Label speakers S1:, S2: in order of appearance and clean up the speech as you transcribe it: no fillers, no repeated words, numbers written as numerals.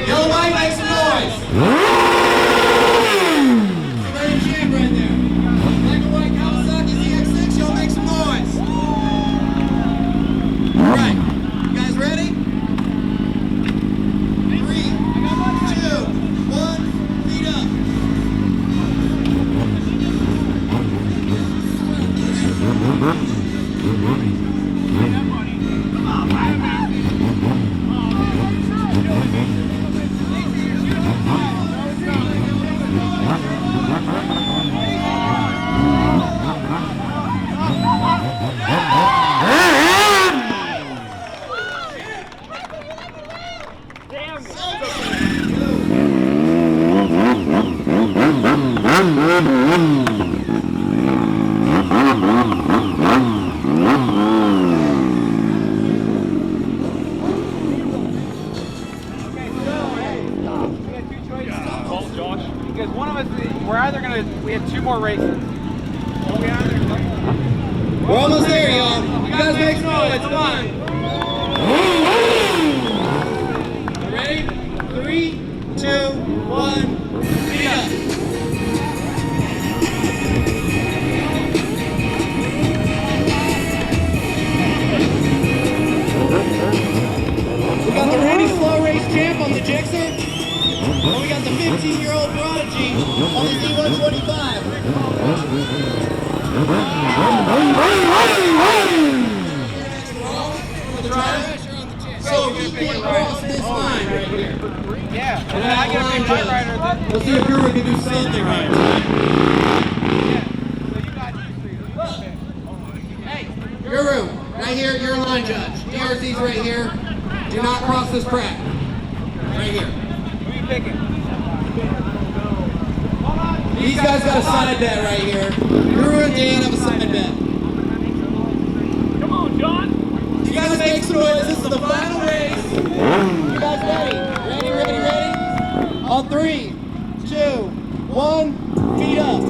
S1: Yellow white, make some noise. Ready to jam right there. Black and white Kawasaki ZX6, y'all make some noise. All right, you guys ready? 3, 2, 1, feet up.
S2: Because one of us, we're either gonna, we have 2 more races. So we either,
S1: We're almost there, y'all. You guys make some noise. Come on. You ready? 3, 2, 1, feet up. We got the Randy Slow Race Champ on the Gixxer. And we got the 15-year-old Prodigy on the Z125. So he can't cross this line right here.
S2: yeah, and then I get a big bike rider that,
S1: Let's see if Guru can do something right.
S2: yeah. So you got these 3. Hey,
S1: Guru, right here, you're a line judge. DRZ's right here. Do not cross this track. Right here.
S2: who are you picking?
S1: These guys got a side bet right here. Guru and Dan have a side bet.
S2: Come on, John.
S1: You guys make some noise. This is the final race. You guys ready? Ready? On 3, 2, 1, feet up.